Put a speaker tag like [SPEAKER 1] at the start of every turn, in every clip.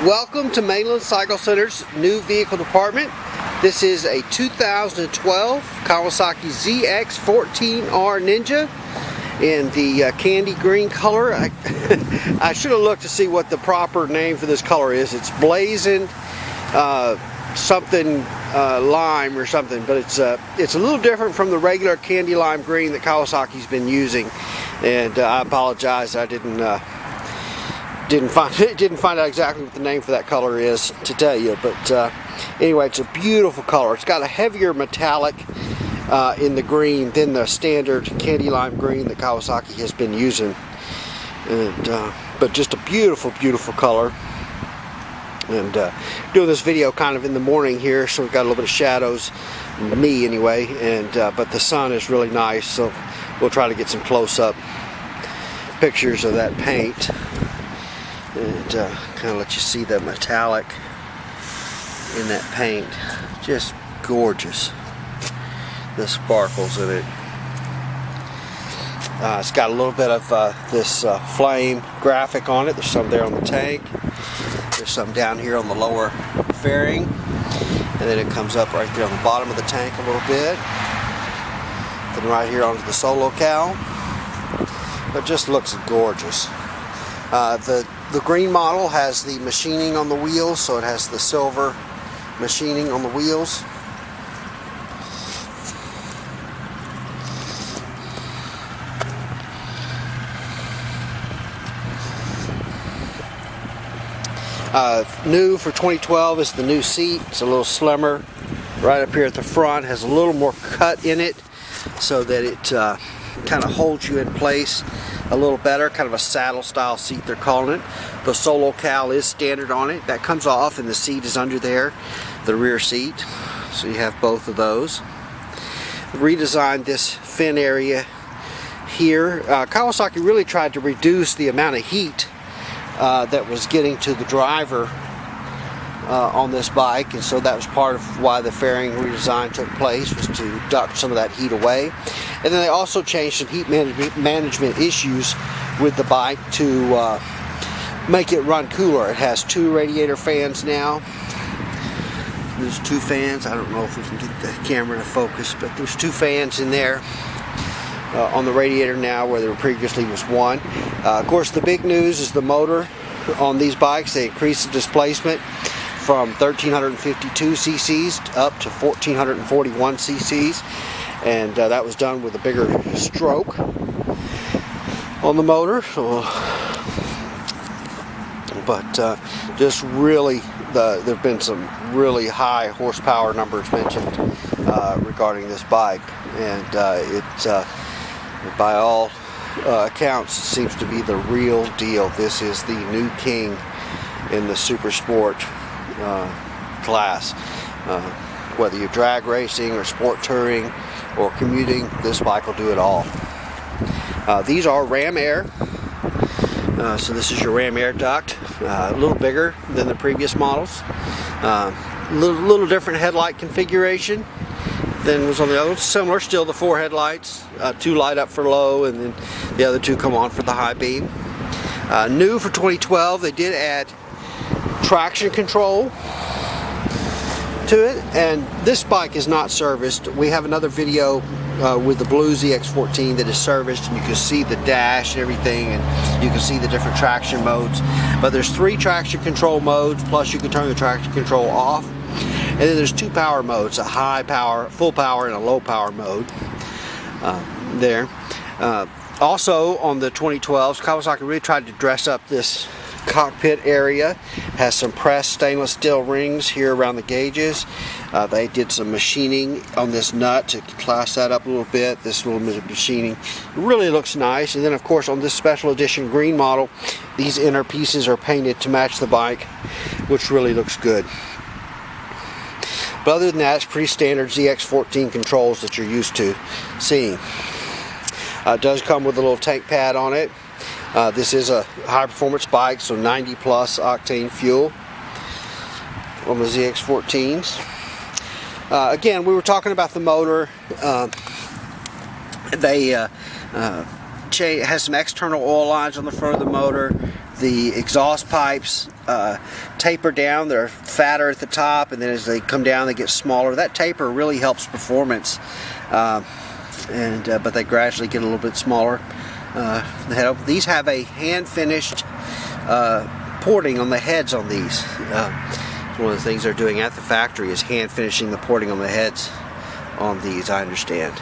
[SPEAKER 1] Welcome to Mainland Cycle Center's new vehicle department. This is a 2012 Kawasaki ZX14R Ninja in the candy green color. I should have looked to see what the proper name for this color is. It's blazing something lime or something, but it's a little different from the regular candy lime green that Kawasaki's been using. And I apologize, I didn't find out exactly what the name for that color is to tell you, but anyway, it's a beautiful color. It's got a heavier metallic in the green than the standard candy lime green that Kawasaki has been using, and but just a beautiful color. And doing this video kind of in the morning here, so we've got a little bit of shadows, me anyway, and but the sun is really nice, so we'll try to get some close-up pictures of that paint and kind of let you see the metallic in that paint. Just gorgeous. The sparkles in it. It's got a little bit of this flame graphic on it. There's some there on the tank. There's some down here on the lower fairing, and then it comes up right there on the bottom of the tank a little bit. Then right here onto the solo cowl. It just looks gorgeous. The green model has the machining on the wheels, so it has the silver machining on the wheels. New for 2012 is the new seat. It's a little slimmer right up here at the front, has a little more cut in it so that it kind of holds you in place a little better, kind of a saddle style seat they're calling it. The solo cowl is standard on it. That comes off and the seat is under there, the rear seat, so you have both of those. Redesigned this fin area here. Kawasaki really tried to reduce the amount of heat that was getting to the driver on this bike, and so that was part of why the fairing redesign took place, was to duct some of that heat away. And then they also changed some heat management issues with the bike to make it run cooler. It has 2 radiator fans now. There's 2 fans. I don't know if we can get the camera to focus, but there's 2 fans in there on the radiator now, where there previously was 1. Of course, the big news is the motor on these bikes. They increased the displacement from 1352 cc's up to 1441 cc's, and that was done with a bigger stroke on the motor. But just really, there have been some really high horsepower numbers mentioned regarding this bike, and by all accounts, seems to be the real deal. This is the new king in the super sport class. Whether you're drag racing or sport touring or commuting, this bike will do it all. These are Ram Air. So this is your Ram Air Duct. A little bigger than the previous models. Little different headlight configuration than was on the other ones. Similar, still the 4 headlights. 2 light up for low, and then the other 2 come on for the high beam. New for 2012, they did add traction control to it, and this bike is not serviced. We have another video with the blue ZX14 that is serviced, and you can see the dash and everything, and you can see the different traction modes. But there's 3 traction control modes, plus you can turn the traction control off. And then there's 2 power modes, a high power, full power, and a low power mode there. Also on the 2012s, Kawasaki really tried to dress up this cockpit area. Has some pressed stainless steel rings here around the gauges. They did some machining on this nut to class that up a little bit. This little bit of machining, it really looks nice. And then of course on this special edition green model, these inner pieces are painted to match the bike, which really looks good. But other than that, it's pretty standard ZX14 controls that you're used to seeing. It does come with a little tank pad on it. This is a high performance bike, so 90 plus octane fuel on the ZX14s. Again, we were talking about the motor. It has some external oil lines on the front of the motor. the exhaust pipes taper down. They're fatter at the top, and then as they come down they get smaller. That taper really helps performance, but they gradually get a little bit smaller. These have a hand finished porting on the heads on these. One of the things they're doing at the factory is hand finishing the porting on the heads on these, I understand.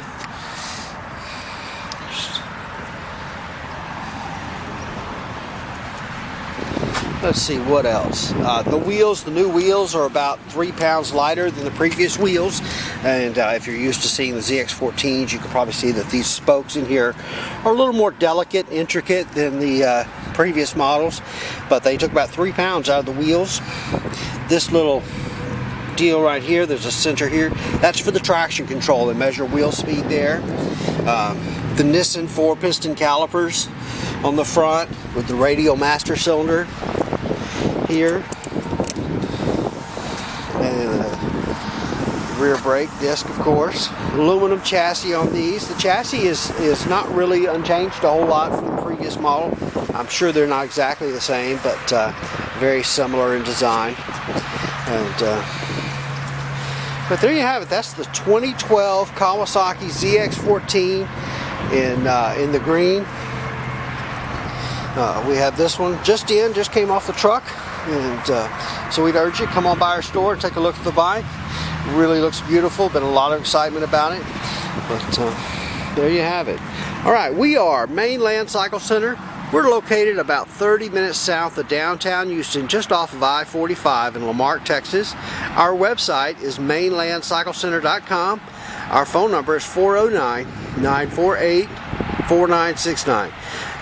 [SPEAKER 1] Let's see what else. The new wheels are about 3 pounds lighter than the previous wheels, and if you're used to seeing the ZX14s, you can probably see that these spokes in here are a little more delicate, intricate than the previous models, but they took about 3 pounds out of the wheels. This little deal right here, there's a center here, that's for the traction control. They measure wheel speed there. The Nissan 4-piston calipers on the front with the radial master cylinder here, and a rear brake disc, of course. Aluminum chassis on these. The chassis is not really unchanged a whole lot from the previous model. I'm sure they're not exactly the same, but very similar in design. And but there you have it. That's the 2012 Kawasaki ZX14 in the green. We have this one just came off the truck, and so we'd urge you, come on by our store and take a look at the bike. It really looks beautiful. Been a lot of excitement about it, but there you have it. All right, we are Mainland Cycle Center. We're located about 30 minutes south of downtown Houston, just off of I-45 in LaMarque, Texas. Our website is mainlandcyclecenter.com. Our phone number is 409-948-4969.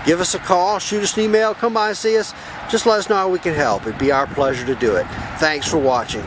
[SPEAKER 1] Give us a call, shoot us an email, come by and see us. Just let us know how we can help. It'd be our pleasure to do it. Thanks for watching.